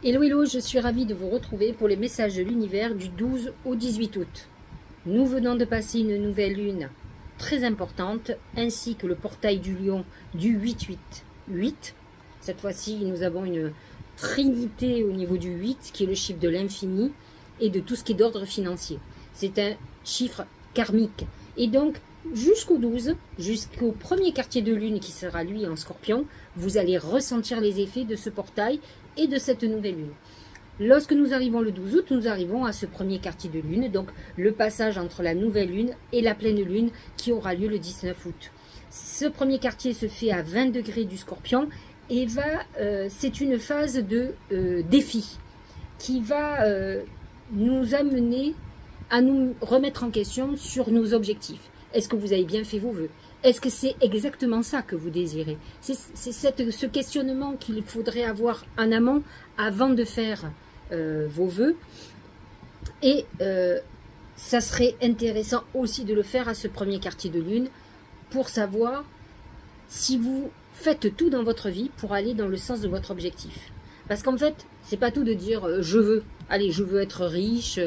Hello, hello, je suis ravie de vous retrouver pour les messages de l'univers du 12 au 18 août. Nous venons de passer une nouvelle lune très importante, ainsi que le portail du lion du 8-8-8. Cette fois-ci, nous avons une trinité au niveau du 8, qui est le chiffre de l'infini et de tout ce qui est d'ordre financier. C'est un chiffre karmique. Et donc, jusqu'au 12, jusqu'au premier quartier de lune qui sera lui en scorpion, vous allez ressentir les effets de ce portail et de cette nouvelle lune. Lorsque nous arrivons le 12 août, nous arrivons à ce premier quartier de lune, donc le passage entre la nouvelle lune et la pleine lune qui aura lieu le 19 août. Ce premier quartier se fait à 20 degrés du scorpion et c'est une phase de défi qui va nous amener à nous remettre en question sur nos objectifs. Est-ce que vous avez bien fait vos vœux? Est-ce que c'est exactement ça que vous désirez? C'est ce questionnement qu'il faudrait avoir en amont avant de faire vos vœux. Et ça serait intéressant aussi de le faire à ce premier quartier de lune pour savoir si vous faites tout dans votre vie pour aller dans le sens de votre objectif. Parce qu'en fait, c'est pas tout de dire je veux, allez, je veux être riche,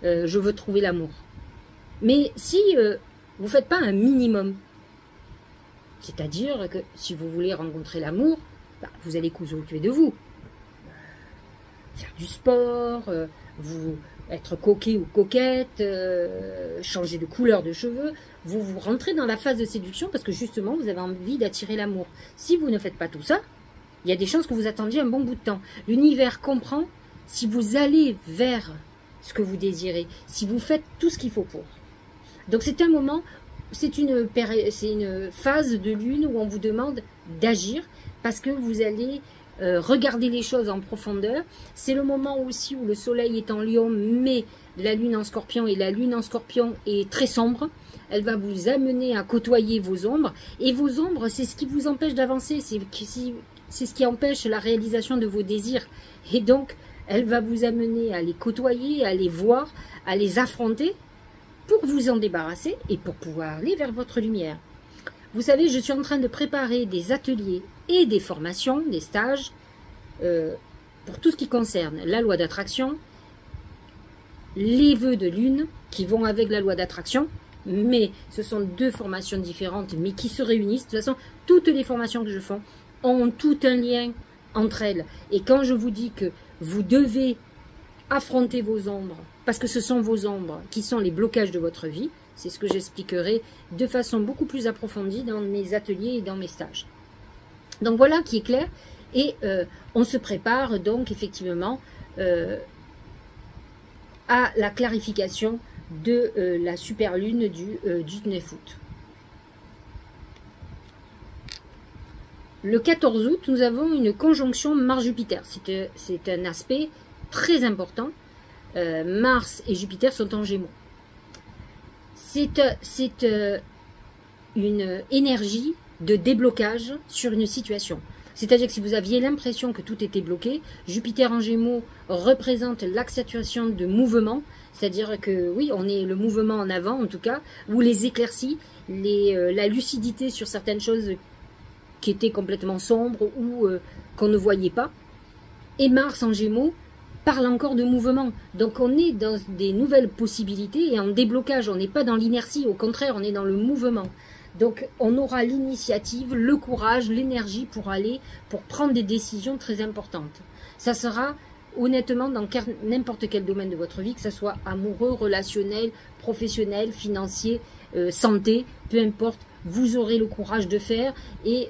je veux trouver l'amour. Mais si vous ne faites pas un minimum, c'est-à-dire que si vous voulez rencontrer l'amour, vous allez vous occuper de vous. Faire du sport, être coquet ou coquette, changer de couleur de cheveux. Vous rentrez dans la phase de séduction parce que justement, vous avez envie d'attirer l'amour. Si vous ne faites pas tout ça, il y a des chances que vous attendiez un bon bout de temps. L'univers comprend si vous allez vers ce que vous désirez, si vous faites tout ce qu'il faut pour. Donc c'est un moment, c'est une phase de lune où on vous demande d'agir parce que vous allez regarder les choses en profondeur. C'est le moment aussi où le soleil est en lion mais la lune en scorpion, et la lune en scorpion est très sombre. Elle va vous amener à côtoyer vos ombres, et vos ombres, c'est ce qui vous empêche d'avancer, c'est ce qui empêche la réalisation de vos désirs. Et donc elle va vous amener à les côtoyer, à les voir, à les affronter, pour vous en débarrasser et pour pouvoir aller vers votre lumière. Vous savez, je suis en train de préparer des ateliers et des formations, des stages, pour tout ce qui concerne la loi d'attraction, les vœux de lune qui vont avec la loi d'attraction, mais ce sont deux formations différentes, mais qui se réunissent. De toute façon, toutes les formations que je fais ont tout un lien entre elles. Et quand je vous dis que vous devez affronter vos ombres, parce que ce sont vos ombres qui sont les blocages de votre vie, c'est ce que j'expliquerai de façon beaucoup plus approfondie dans mes ateliers et dans mes stages. Donc voilà qui est clair, et on se prépare donc effectivement à la clarification de la super lune du 9 août. Le 14 août, nous avons une conjonction Mars-Jupiter. C'est un aspect très important. Mars et Jupiter sont en Gémeaux. C'est une énergie de déblocage sur une situation. C'est-à-dire que si vous aviez l'impression que tout était bloqué, Jupiter en Gémeaux représente l'accentuation de mouvement. C'est-à-dire que oui, on est le mouvement en avant en tout cas, ou les éclaircies, la lucidité sur certaines choses qui étaient complètement sombres ou qu'on ne voyait pas. Et Mars en Gémeaux parle encore de mouvement. Donc on est dans des nouvelles possibilités et en déblocage. On n'est pas dans l'inertie, au contraire, on est dans le mouvement. Donc on aura l'initiative, le courage, l'énergie pour prendre des décisions très importantes. Ça sera honnêtement dans n'importe quel domaine de votre vie, que ce soit amoureux, relationnel, professionnel, financier, santé, peu importe, vous aurez le courage de faire et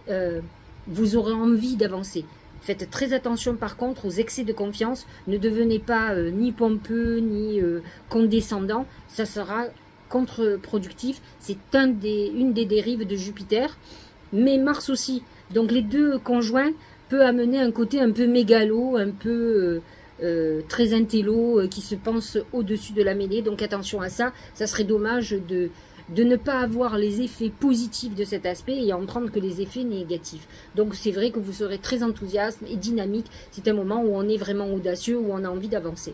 vous aurez envie d'avancer. Faites très attention par contre aux excès de confiance. Ne devenez pas ni pompeux ni condescendant. Ça sera contre-productif. C'est une des dérives de Jupiter. Mais Mars aussi. Donc les deux conjoints peuvent amener un côté un peu mégalo, un peu très intello, qui se pense au-dessus de la mêlée. Donc attention à ça. Ça serait dommage de ne pas avoir les effets positifs de cet aspect et en prendre que les effets négatifs. Donc c'est vrai que vous serez très enthousiaste et dynamique. C'est un moment où on est vraiment audacieux, où on a envie d'avancer.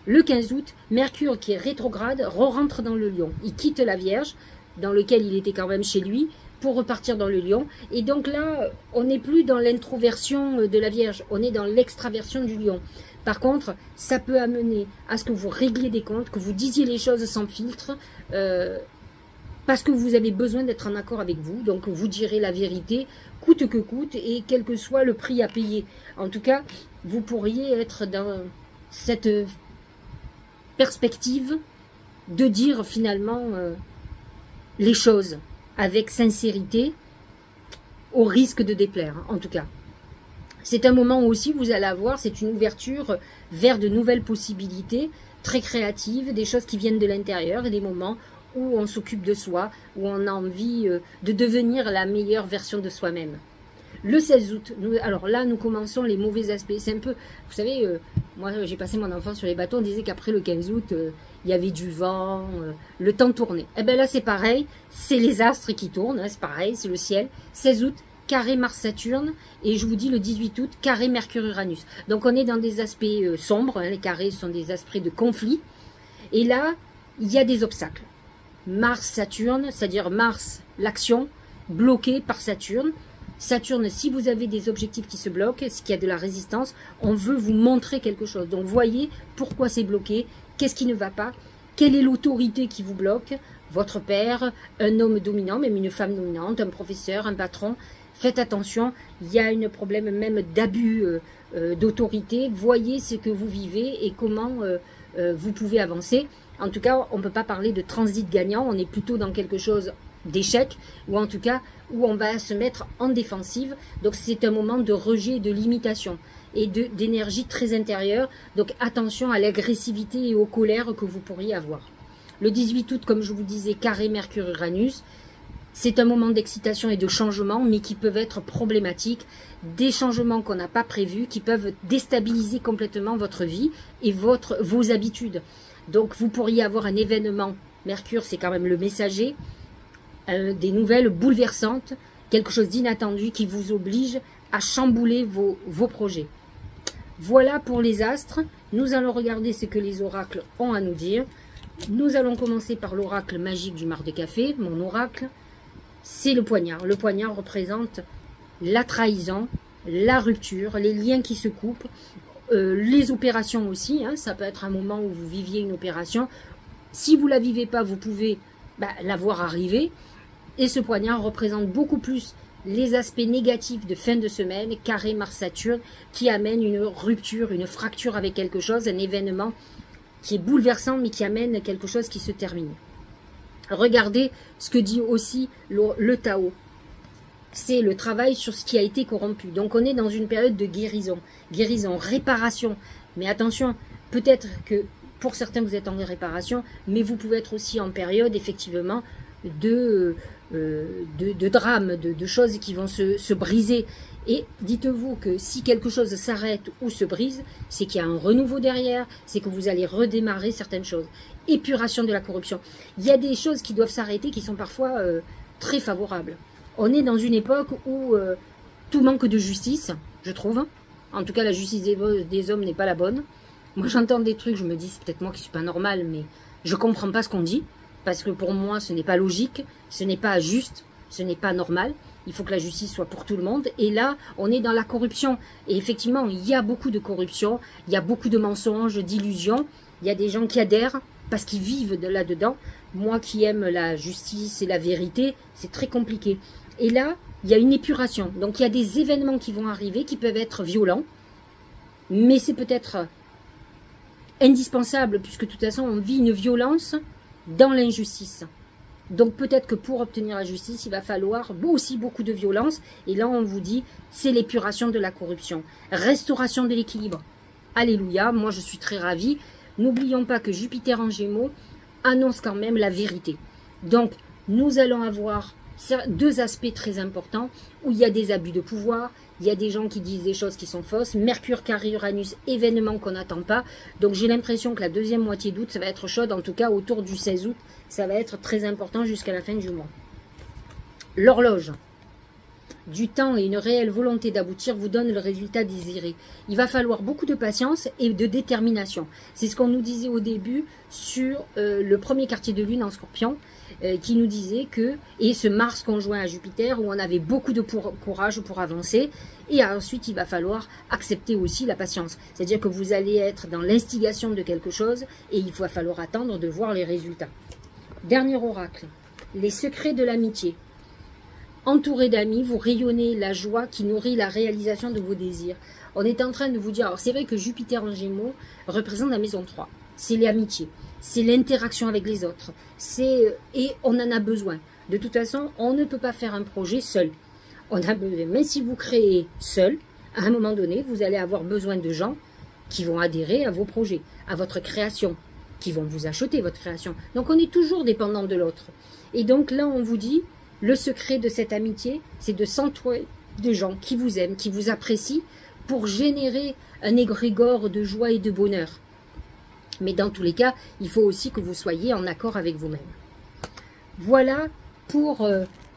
Le 15 août, Mercure qui est rétrograde rentre dans le Lion. Il quitte la Vierge, dans lequel il était quand même chez lui, pour repartir dans le lion. Et donc là, on n'est plus dans l'introversion de la Vierge, on est dans l'extraversion du lion. Par contre, ça peut amener à ce que vous régliez des comptes, que vous disiez les choses sans filtre, parce que vous avez besoin d'être en accord avec vous. Donc vous direz la vérité, coûte que coûte, et quel que soit le prix à payer. En tout cas, vous pourriez être dans cette perspective de dire finalement les choses avec sincérité, au risque de déplaire, en tout cas. C'est un moment où aussi vous allez avoir, c'est une ouverture vers de nouvelles possibilités, très créatives, des choses qui viennent de l'intérieur, et des moments où on s'occupe de soi, où on a envie de devenir la meilleure version de soi-même. Le 16 août, alors là, nous commençons les mauvais aspects. C'est un peu, vous savez, moi j'ai passé mon enfance sur les bateaux, on disait qu'après le 15 août, il y avait du vent, le temps tournait. Et bien là, c'est pareil, c'est les astres qui tournent, hein, c'est pareil, c'est le ciel. 16 août, carré Mars-Saturne, et je vous dis le 18 août, carré Mercure-Uranus. Donc on est dans des aspects sombres, hein, les carrés sont des aspects de conflit, et là, il y a des obstacles. Mars-Saturne, c'est-à-dire Mars, l'action, bloquée par Saturne. Saturne, si vous avez des objectifs qui se bloquent, est-ce qu'il y a de la résistance, on veut vous montrer quelque chose. Donc voyez pourquoi c'est bloqué, qu'est-ce qui ne va pas, quelle est l'autorité qui vous bloque, votre père, un homme dominant, même une femme dominante, un professeur, un patron. Faites attention, il y a un problème même d'abus d'autorité. Voyez ce que vous vivez et comment vous pouvez avancer. En tout cas, on ne peut pas parler de transit gagnant, on est plutôt dans quelque chose d'échec, ou en tout cas où on va se mettre en défensive. Donc c'est un moment de rejet et de limitation et d'énergie très intérieure. Donc attention à l'agressivité et aux colères que vous pourriez avoir. Le 18 août, comme je vous disais, carré Mercure-Uranus. C'est un moment d'excitation et de changement, mais qui peuvent être problématiques. Des changements qu'on n'a pas prévus, qui peuvent déstabiliser complètement votre vie et vos habitudes. Donc vous pourriez avoir un événement, Mercure c'est quand même le messager, des nouvelles bouleversantes, quelque chose d'inattendu qui vous oblige à chambouler vos projets. Voilà pour les astres. Nous allons regarder ce que les oracles ont à nous dire. Nous allons commencer par l'oracle magique du Mar de Café. Mon oracle, c'est le poignard. Le poignard représente la trahison, la rupture, les liens qui se coupent, les opérations aussi. Hein, ça peut être un moment où vous viviez une opération. Si vous ne la vivez pas, vous pouvez la voir arriver. Et ce poignard représente beaucoup plus les aspects négatifs de fin de semaine, carré Mars-Saturne, qui amène une rupture, une fracture avec quelque chose, un événement qui est bouleversant, mais qui amène quelque chose qui se termine. Regardez ce que dit aussi le Tao. C'est le travail sur ce qui a été corrompu. Donc on est dans une période de guérison, réparation. Mais attention, peut-être que pour certains vous êtes en réparation, mais vous pouvez être aussi en période effectivement de drames, de choses qui vont se briser. Et dites-vous que si quelque chose s'arrête ou se brise, c'est qu'il y a un renouveau derrière, c'est que vous allez redémarrer certaines choses. Épuration de la corruption. Il y a des choses qui doivent s'arrêter qui sont parfois très favorables. On est dans une époque où tout manque de justice, je trouve. En tout cas, la justice des hommes n'est pas la bonne. Moi, j'entends des trucs, je me dis, c'est peut-être moi qui suis pas normal, mais je comprends pas ce qu'on dit. Parce que pour moi, ce n'est pas logique, ce n'est pas juste, ce n'est pas normal. Il faut que la justice soit pour tout le monde. Et là, on est dans la corruption. Et effectivement, il y a beaucoup de corruption, il y a beaucoup de mensonges, d'illusions. Il y a des gens qui adhèrent parce qu'ils vivent là-dedans. Moi qui aime la justice et la vérité, c'est très compliqué. Et là, il y a une épuration. Donc il y a des événements qui vont arriver, qui peuvent être violents. Mais c'est peut-être indispensable, puisque de toute façon, on vit une violence dans l'injustice. Donc peut-être que pour obtenir la justice, il va falloir aussi beaucoup de violence. Et là, on vous dit, c'est l'épuration de la corruption. Restauration de l'équilibre. Alléluia, moi je suis très ravie. N'oublions pas que Jupiter en Gémeaux annonce quand même la vérité. Donc, nous allons avoir deux aspects très importants où il y a des abus de pouvoir, il y a des gens qui disent des choses qui sont fausses, Mercure carré Uranus, événement qu'on n'attend pas. Donc j'ai l'impression que la deuxième moitié d'août, ça va être chaude, en tout cas autour du 16 août, ça va être très important jusqu'à la fin du mois. L'horloge du temps et une réelle volonté d'aboutir vous donne le résultat désiré. Il va falloir beaucoup de patience et de détermination. C'est ce qu'on nous disait au début sur le premier quartier de lune en Scorpion. qui nous disait que, et ce Mars conjoint à Jupiter, où on avait beaucoup de courage pour avancer, et ensuite il va falloir accepter aussi la patience. C'est-à-dire que vous allez être dans l'instigation de quelque chose, et il va falloir attendre de voir les résultats. Dernier oracle, les secrets de l'amitié. Entouré d'amis, vous rayonnez la joie qui nourrit la réalisation de vos désirs. On est en train de vous dire, alors c'est vrai que Jupiter en Gémeaux représente la maison 3. C'est l'amitié, c'est l'interaction avec les autres. Et on en a besoin. De toute façon, on ne peut pas faire un projet seul. On a besoin, mais si vous créez seul, à un moment donné, vous allez avoir besoin de gens qui vont adhérer à vos projets, à votre création, qui vont vous acheter votre création. Donc on est toujours dépendant de l'autre. Et donc là, on vous dit, le secret de cette amitié, c'est de s'entourer de gens qui vous aiment, qui vous apprécient, pour générer un égrégore de joie et de bonheur. Mais dans tous les cas, il faut aussi que vous soyez en accord avec vous-même. Voilà pour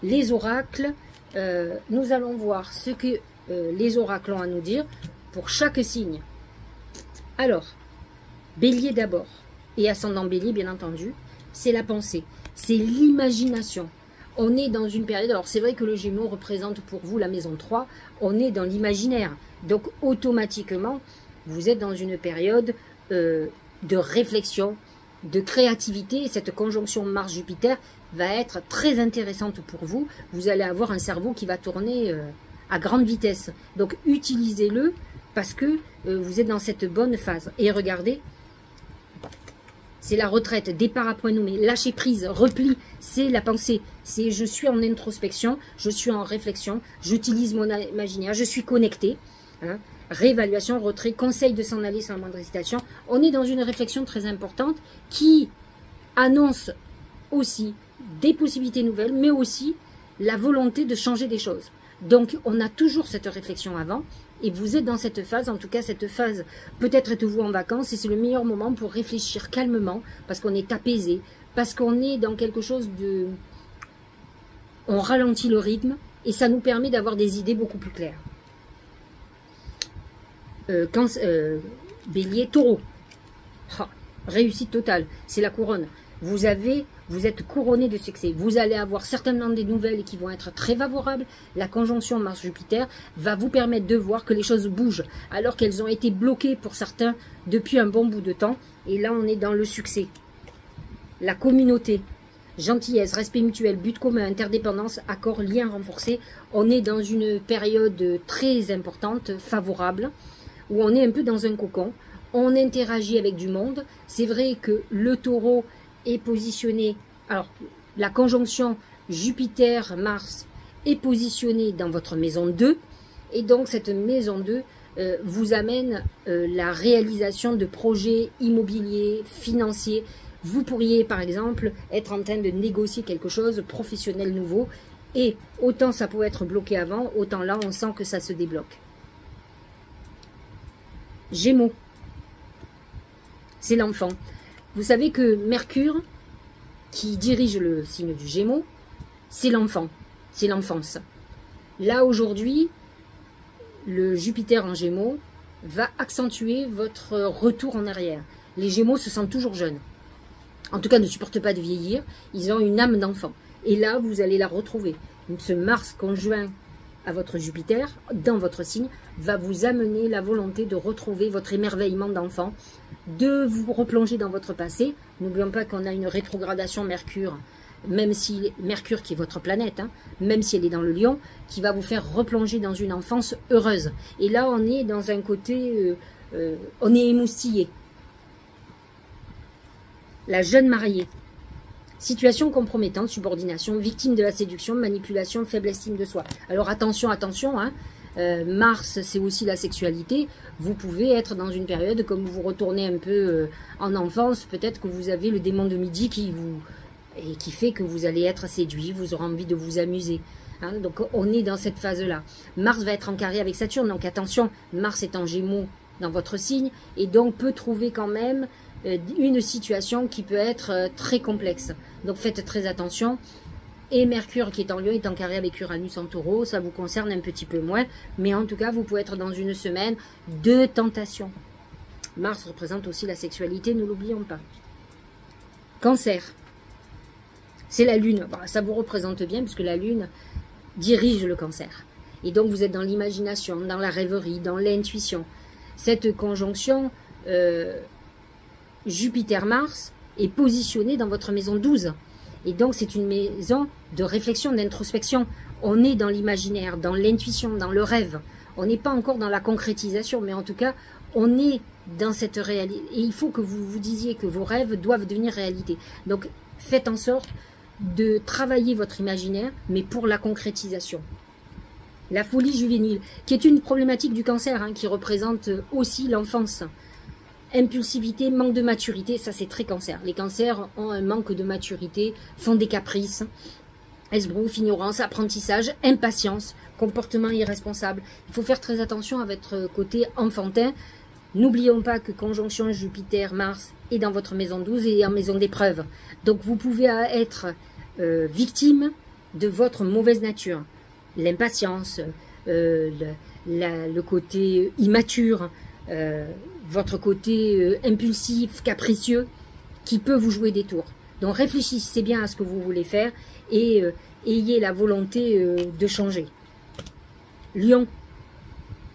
les oracles. Nous allons voir ce que les oracles ont à nous dire pour chaque signe. Alors, Bélier d'abord, et ascendant Bélier bien entendu, c'est la pensée, c'est l'imagination. On est dans une période, alors c'est vrai que le Gémeaux représente pour vous la maison 3, on est dans l'imaginaire. Donc automatiquement, vous êtes dans une période de réflexion, de créativité. Et cette conjonction Mars-Jupiter va être très intéressante pour vous. Vous allez avoir un cerveau qui va tourner à grande vitesse. Donc utilisez-le parce que vous êtes dans cette bonne phase. Et regardez, c'est la retraite, départ à point nommé, lâcher prise, repli, c'est la pensée. C'est je suis en introspection, je suis en réflexion, j'utilise mon imaginaire, je suis connecté. Hein. Réévaluation, retrait, conseil de s'en aller sans la moindre hésitation. On est dans une réflexion très importante qui annonce aussi des possibilités nouvelles, mais aussi la volonté de changer des choses. Donc on a toujours cette réflexion avant. Et vous êtes dans cette phase, en tout cas cette phase, peut-être êtes-vous en vacances et c'est le meilleur moment pour réfléchir calmement, parce qu'on est apaisé, parce qu'on est dans quelque chose de... On ralentit le rythme et ça nous permet d'avoir des idées beaucoup plus claires. Bélier, Taureau. Ah, réussite totale, c'est la couronne. Vous êtes couronné de succès. Vous allez avoir certainement des nouvelles qui vont être très favorables. La conjonction Mars-Jupiter va vous permettre de voir que les choses bougent, alors qu'elles ont été bloquées pour certains depuis un bon bout de temps. Et là, on est dans le succès. La communauté, gentillesse, respect mutuel, but commun, interdépendance, accord, lien renforcé. On est dans une période très importante, favorable, où on est un peu dans un cocon. On interagit avec du monde. C'est vrai que le Taureau est positionné, alors la conjonction Jupiter-Mars est positionnée dans votre maison 2, et donc cette maison 2 vous amène la réalisation de projets immobiliers, financiers. Vous pourriez par exemple être en train de négocier quelque chose professionnel nouveau, et autant ça pouvait être bloqué avant, autant là on sent que ça se débloque. Gémeaux, c'est l'enfant. Vous savez que Mercure, qui dirige le signe du Gémeaux, c'est l'enfant, c'est l'enfance. Là, aujourd'hui, le Jupiter en Gémeaux va accentuer votre retour en arrière. Les Gémeaux se sentent toujours jeunes. En tout cas, ne supportent pas de vieillir. Ils ont une âme d'enfant. Et là, vous allez la retrouver. Ce Mars conjoint à votre Jupiter, dans votre signe, va vous amener la volonté de retrouver votre émerveillement d'enfant, de vous replonger dans votre passé. N'oublions pas qu'on a une rétrogradation Mercure, même si Mercure qui est votre planète, hein, même si elle est dans le Lion, qui va vous faire replonger dans une enfance heureuse. Et là, on est dans un côté, on est émoustillé. La jeune mariée. Situation compromettante, subordination, victime de la séduction, manipulation, faible estime de soi. Alors attention, attention, hein, Mars, c'est aussi la sexualité. Vous pouvez être dans une période, comme vous retournez un peu en enfance, peut-être que vous avez le démon de midi qui fait que vous allez être séduit, vous aurez envie de vous amuser. Hein, donc on est dans cette phase-là. Mars va être en carré avec Saturne, donc attention, Mars est en Gémeaux dans votre signe, et donc peut trouver quand même une situation qui peut être très complexe. Donc faites très attention. Et Mercure qui est en Lion est en carré avec Uranus en Taureau, ça vous concerne un petit peu moins, mais en tout cas vous pouvez être dans une semaine de tentation. Mars représente aussi la sexualité, ne l'oublions pas. Cancer. C'est la Lune. Bon, ça vous représente bien puisque la Lune dirige le Cancer. Et donc vous êtes dans l'imagination, dans la rêverie, dans l'intuition. Cette conjonction Jupiter-Mars est positionnée dans votre maison 12. Et donc c'est une maison de réflexion, d'introspection. On est dans l'imaginaire, dans l'intuition, dans le rêve. On n'est pas encore dans la concrétisation, mais en tout cas, on est dans cette réalité. Et il faut que vous vous disiez que vos rêves doivent devenir réalité. Donc faites en sorte de travailler votre imaginaire, mais pour la concrétisation. La folie juvénile, qui est une problématique du Cancer, hein, qui représente aussi l'enfance. Impulsivité, manque de maturité, ça c'est très Cancer. Les Cancers ont un manque de maturité, font des caprices, esbrouf, ignorance, apprentissage, impatience, comportement irresponsable. Il faut faire très attention à votre côté enfantin. N'oublions pas que conjonction Jupiter-Mars est dans votre maison 12 et en maison d'épreuve. Donc vous pouvez être victime de votre mauvaise nature. L'impatience, le côté immature, votre côté impulsif, capricieux, qui peut vous jouer des tours. Donc réfléchissez bien à ce que vous voulez faire et ayez la volonté de changer. Lion,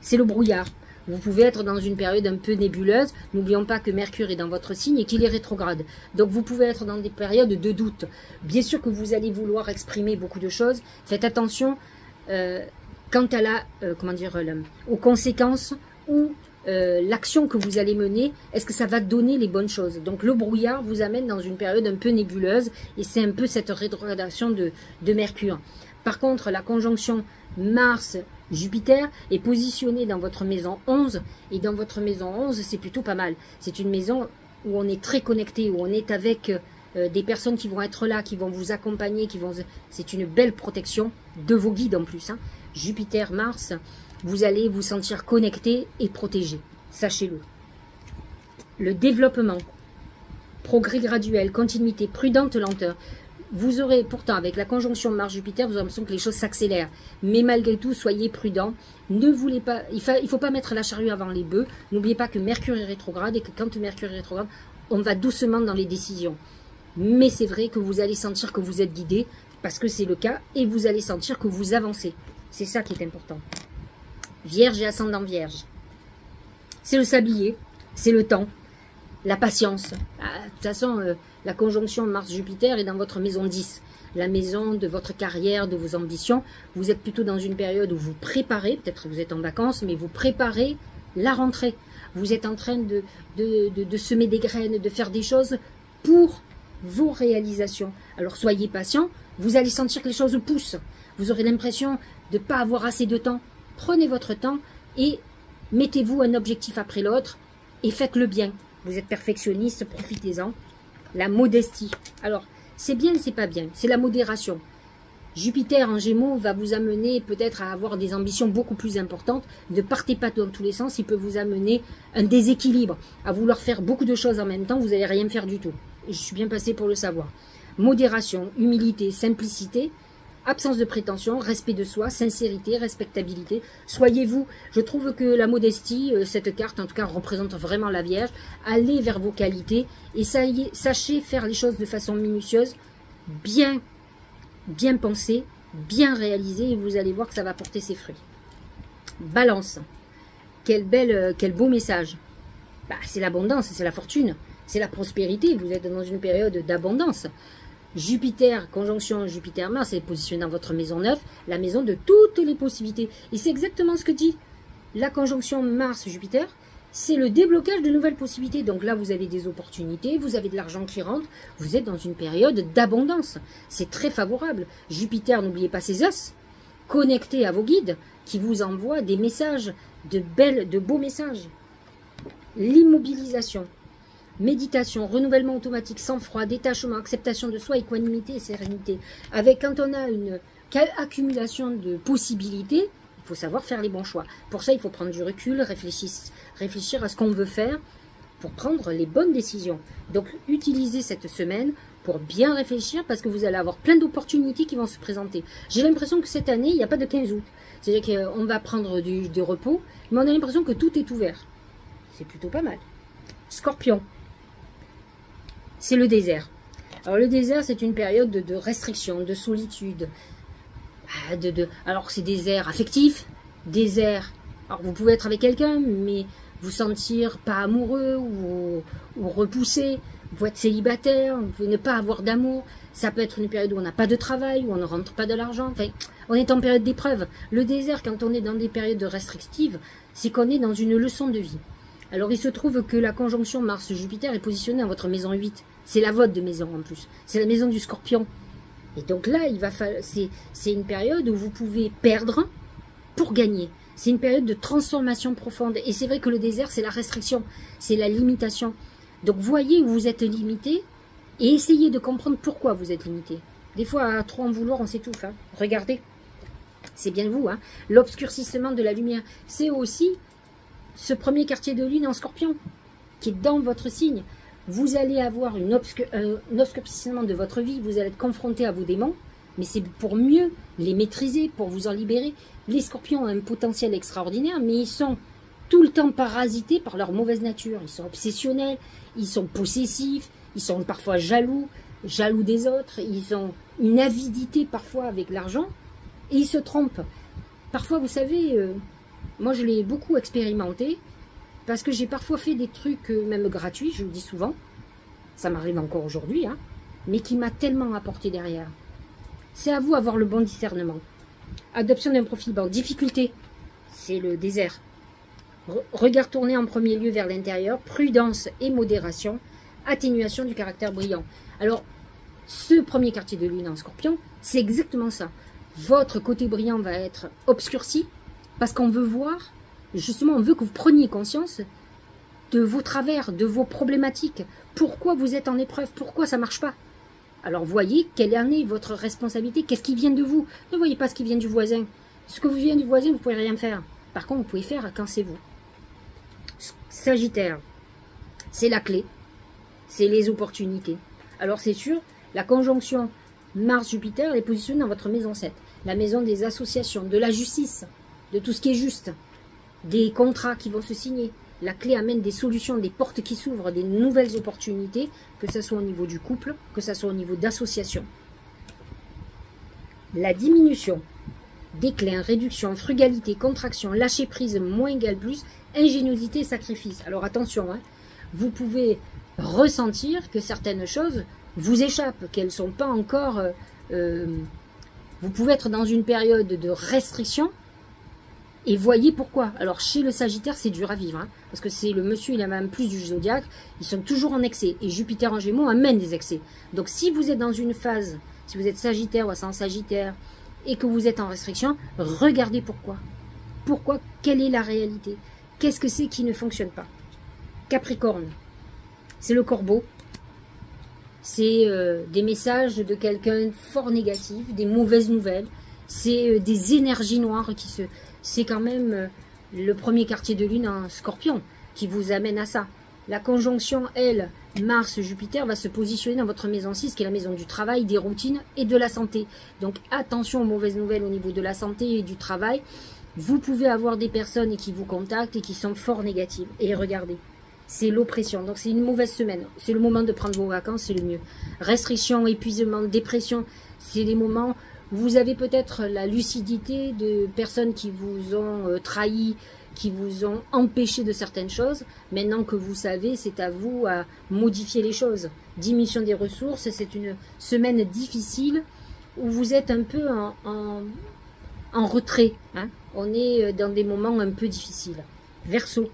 c'est le brouillard. Vous pouvez être dans une période un peu nébuleuse. N'oublions pas que Mercure est dans votre signe et qu'il est rétrograde. Donc vous pouvez être dans des périodes de doute. Bien sûr que vous allez vouloir exprimer beaucoup de choses. Faites attention quant à aux conséquences ou l'action que vous allez mener. Est-ce que ça va donner les bonnes choses? Donc le brouillard vous amène dans une période un peu nébuleuse et c'est un peu cette rétrogradation de Mercure. Par contre, la conjonction Mars-Jupiter est positionnée dans votre maison 11. Et dans votre maison 11, c'est plutôt pas mal. C'est une maison où on est très connecté, où on est avec des personnes qui vont être là, qui vont vous accompagner. C'est une belle protection de vos guides en plus. Hein. Jupiter-Mars, vous allez vous sentir connecté et protégé. Sachez-le. Le développement, progrès graduel, continuité, prudente lenteur. Vous aurez pourtant, avec la conjonction Mars-Jupiter, vous aurez l'impression que les choses s'accélèrent. Mais malgré tout, soyez prudents. Ne voulez pas, il faut pas mettre la charrue avant les bœufs. N'oubliez pas que Mercure est rétrograde et que quand Mercure est rétrograde, on va doucement dans les décisions. Mais c'est vrai que vous allez sentir que vous êtes guidé, parce que c'est le cas, et vous allez sentir que vous avancez. C'est ça qui est important. Vierge et ascendant Vierge. C'est le sablier, c'est le temps, la patience. Ah, de toute façon, la conjonction Mars-Jupiter est dans votre maison 10. La maison de votre carrière, de vos ambitions. Vous êtes plutôt dans une période où vous préparez, peut-être que vous êtes en vacances, mais vous préparez la rentrée. Vous êtes en train de semer des graines, de faire des choses pour vos réalisations. Alors soyez patient, vous allez sentir que les choses poussent. Vous aurez l'impression de ne pas avoir assez de temps. Prenez votre temps et mettez-vous un objectif après l'autre et faites-le bien. Vous êtes perfectionniste, profitez-en. La modestie. Alors, c'est bien, c'est pas bien. C'est la modération. Jupiter en Gémeaux va vous amener peut-être à avoir des ambitions beaucoup plus importantes. Ne partez pas dans tous les sens. Il peut vous amener un déséquilibre. À vouloir faire beaucoup de choses en même temps, vous n'allez rien faire du tout. Et je suis bien passée pour le savoir. Modération, humilité, simplicité. Absence de prétention, respect de soi, sincérité, respectabilité. Soyez vous. Je trouve que la modestie, cette carte en tout cas représente vraiment la Vierge. Allez vers vos qualités et sachez faire les choses de façon minutieuse, bien pensée, bien réalisée et vous allez voir que ça va porter ses fruits. Balance. Quel beau message. Bah, c'est l'abondance, c'est la fortune, c'est la prospérité. Vous êtes dans une période d'abondance. Jupiter, conjonction Jupiter-Mars, est positionné dans votre maison 9, la maison de toutes les possibilités. Et c'est exactement ce que dit la conjonction Mars-Jupiter, c'est le déblocage de nouvelles possibilités. Donc là, vous avez des opportunités, vous avez de l'argent qui rentre, vous êtes dans une période d'abondance. C'est très favorable. Jupiter, n'oubliez pas ses os, connecté à vos guides, qui vous envoient des messages, de beaux messages. L'immobilisation. Méditation, renouvellement automatique, sang-froid, détachement, acceptation de soi, équanimité et sérénité. Quand on a une accumulation de possibilités, il faut savoir faire les bons choix. Pour ça, il faut prendre du recul, réfléchir à ce qu'on veut faire pour prendre les bonnes décisions. Donc, utilisez cette semaine pour bien réfléchir parce que vous allez avoir plein d'opportunités qui vont se présenter. J'ai l'impression que cette année, il n'y a pas de 15 août. C'est-à-dire qu'on va prendre du repos, mais on a l'impression que tout est ouvert. C'est plutôt pas mal. Scorpion. C'est le désert. Alors le désert, c'est une période de restriction, de solitude. Alors c'est désert affectif, désert. Alors vous pouvez être avec quelqu'un, mais vous sentir pas amoureux ou repoussé. Vous pouvez être célibataire, vous pouvez ne pas avoir d'amour. Ça peut être une période où on n'a pas de travail, où on ne rentre pas de l'argent. Enfin, on est en période d'épreuve. Le désert, quand on est dans des périodes restrictives, c'est qu'on est dans une leçon de vie. Alors il se trouve que la conjonction Mars-Jupiter est positionnée dans votre maison 8. C'est la vôtre de maison en plus. C'est la maison du Scorpion. Et donc là, c'est une période où vous pouvez perdre pour gagner. C'est une période de transformation profonde. Et c'est vrai que le désert, c'est la restriction, c'est la limitation. Donc voyez où vous êtes limité et essayez de comprendre pourquoi vous êtes limité. Des fois, à trop en vouloir, on s'étouffe. Hein. Regardez, c'est bien vous. Hein. L'obscurcissement de la lumière, c'est aussi ce premier quartier de lune en Scorpion qui est dans votre signe. Vous allez avoir un obscurcissement de votre vie, vous allez être confronté à vos démons, mais c'est pour mieux les maîtriser, pour vous en libérer. Les Scorpions ont un potentiel extraordinaire, mais ils sont tout le temps parasités par leur mauvaise nature. Ils sont obsessionnels, ils sont possessifs, ils sont parfois jaloux des autres, ils ont une avidité parfois avec l'argent, et ils se trompent. Parfois, vous savez, moi je l'ai beaucoup expérimenté, parce que j'ai parfois fait des trucs, même gratuits, je le dis souvent, ça m'arrive encore aujourd'hui, hein, mais qui m'a tellement apporté derrière. C'est à vous d'avoir le bon discernement. Adoption d'un profil bas. Difficulté, c'est le désert. Regard tourné en premier lieu vers l'intérieur, prudence et modération, atténuation du caractère brillant. Alors, ce premier quartier de lune en Scorpion, c'est exactement ça. Votre côté brillant va être obscurci, parce qu'on veut voir, justement, on veut que vous preniez conscience de vos travers, de vos problématiques. Pourquoi vous êtes en épreuve? Pourquoi ça ne marche pas? Alors voyez quelle en est votre responsabilité, qu'est-ce qui vient de vous. Ne voyez pas ce qui vient du voisin. Ce que vous vient du voisin, vous ne pouvez rien faire. Par contre, vous pouvez faire quand c'est vous. Sagittaire, c'est la clé, c'est les opportunités. Alors c'est sûr, la conjonction Mars-Jupiter est positionnée dans votre maison 7. La maison des associations, de la justice, de tout ce qui est juste, des contrats qui vont se signer. La clé amène des solutions, des portes qui s'ouvrent, des nouvelles opportunités, que ce soit au niveau du couple, que ce soit au niveau d'association. La diminution, déclin, réduction, frugalité, contraction, lâcher prise, moins égale plus, ingéniosité, sacrifice. Alors attention, hein, vous pouvez ressentir que certaines choses vous échappent, qu'elles ne sont pas encore... vous pouvez être dans une période de restriction. Et voyez pourquoi. Alors chez le Sagittaire, c'est dur à vivre. Hein, parce que c'est le monsieur, il a même plus du zodiaque. Ils sont toujours en excès. Et Jupiter en Gémeaux amène des excès. Donc si vous êtes dans une phase, si vous êtes Sagittaire ou ascendant Sagittaire, et que vous êtes en restriction, regardez pourquoi. Pourquoi? Quelle est la réalité? Qu'est-ce que c'est qui ne fonctionne pas? Capricorne, c'est le corbeau. C'est des messages de quelqu'un fort négatif, des mauvaises nouvelles. C'est des énergies noires qui se... C'est quand même le premier quartier de lune en Scorpion qui vous amène à ça. La conjonction, elle, Mars-Jupiter, va se positionner dans votre maison 6, qui est la maison du travail, des routines et de la santé. Donc attention aux mauvaises nouvelles au niveau de la santé et du travail. Vous pouvez avoir des personnes qui vous contactent et qui sont fort négatives. Et regardez, c'est l'oppression. Donc c'est une mauvaise semaine. C'est le moment de prendre vos vacances, c'est le mieux. Restriction, épuisement, dépression, c'est les moments... Vous avez peut-être la lucidité de personnes qui vous ont trahi, qui vous ont empêché de certaines choses. Maintenant que vous savez, c'est à vous à modifier les choses. Diminution des ressources, c'est une semaine difficile où vous êtes un peu en retrait. Hein. On est dans des moments un peu difficiles. Verseau,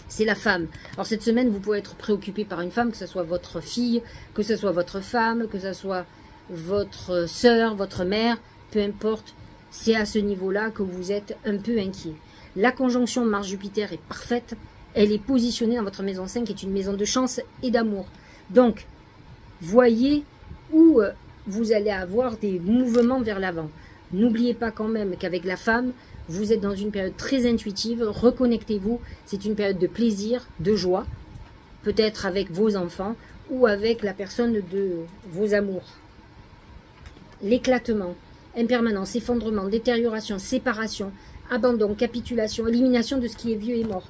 c'est la femme. Alors cette semaine, vous pouvez être préoccupé par une femme, que ce soit votre fille, que ce soit votre femme, que ce soit... votre sœur, votre mère, peu importe, c'est à ce niveau-là que vous êtes un peu inquiet. La conjonction Mars-Jupiter est parfaite, elle est positionnée dans votre maison 5, qui est une maison de chance et d'amour. Donc, voyez où vous allez avoir des mouvements vers l'avant. N'oubliez pas quand même qu'avec la femme, vous êtes dans une période très intuitive, reconnectez-vous, c'est une période de plaisir, de joie, peut-être avec vos enfants ou avec la personne de vos amours. L'éclatement, impermanence, effondrement, détérioration, séparation, abandon, capitulation, élimination de ce qui est vieux et mort.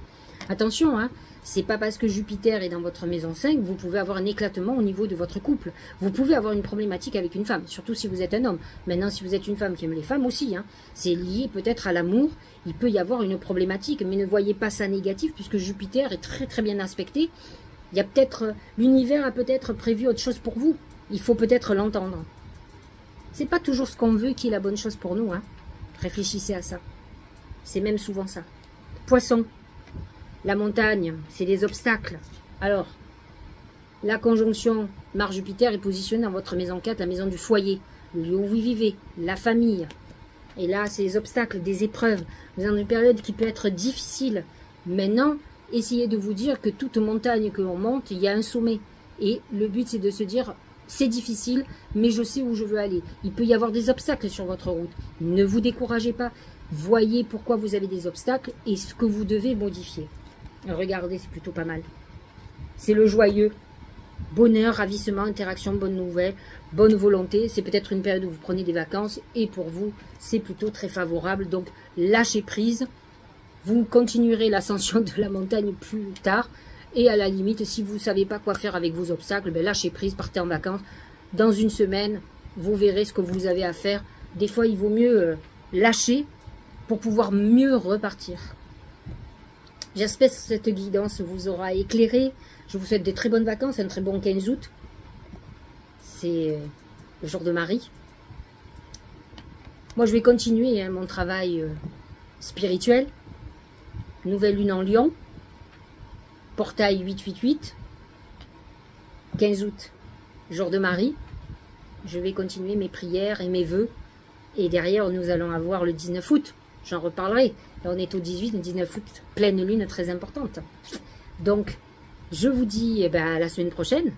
Attention, hein, c'est pas parce que Jupiter est dans votre maison 5 que vous pouvez avoir un éclatement au niveau de votre couple. Vous pouvez avoir une problématique avec une femme, surtout si vous êtes un homme. Maintenant, si vous êtes une femme qui aime les femmes aussi, hein, c'est lié peut-être à l'amour. Il peut y avoir une problématique, mais ne voyez pas ça négatif puisque Jupiter est très très bien aspecté. Il y a peut-être, l'univers a peut-être prévu autre chose pour vous. Il faut peut-être l'entendre. C'est pas toujours ce qu'on veut qui est la bonne chose pour nous, hein. Réfléchissez à ça. C'est même souvent ça. Poisson. La montagne, c'est des obstacles. Alors, la conjonction Mars-Jupiter est positionnée dans votre maison 4, la maison du foyer, le lieu où vous vivez, la famille. Et là, c'est des obstacles, des épreuves. Vous êtes dans une période qui peut être difficile. Maintenant, essayez de vous dire que toute montagne que l'on monte, il y a un sommet. Et le but, c'est de se dire, c'est difficile, mais je sais où je veux aller. Il peut y avoir des obstacles sur votre route. Ne vous découragez pas. Voyez pourquoi vous avez des obstacles et ce que vous devez modifier. Regardez, c'est plutôt pas mal. C'est le joyeux. Bonheur, ravissement, interaction, bonne nouvelle, bonne volonté. C'est peut-être une période où vous prenez des vacances et pour vous, c'est plutôt très favorable. Donc, lâchez prise. Vous continuerez l'ascension de la montagne plus tard. Et à la limite, si vous ne savez pas quoi faire avec vos obstacles, ben lâchez prise, partez en vacances. Dans une semaine, vous verrez ce que vous avez à faire. Des fois, il vaut mieux lâcher pour pouvoir mieux repartir. J'espère que cette guidance vous aura éclairé. Je vous souhaite de très bonnes vacances, un très bon 15 août. C'est le jour de Marie. Moi, je vais continuer mon travail spirituel. Nouvelle lune en Lion. Portail 888. 15 août, jour de Marie. Je vais continuer mes prières et mes vœux. Et derrière, nous allons avoir le 19 août. J'en reparlerai. Là, on est au 18, le 19 août, pleine lune très importante. Donc, je vous dis à la semaine prochaine.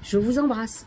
Je vous embrasse.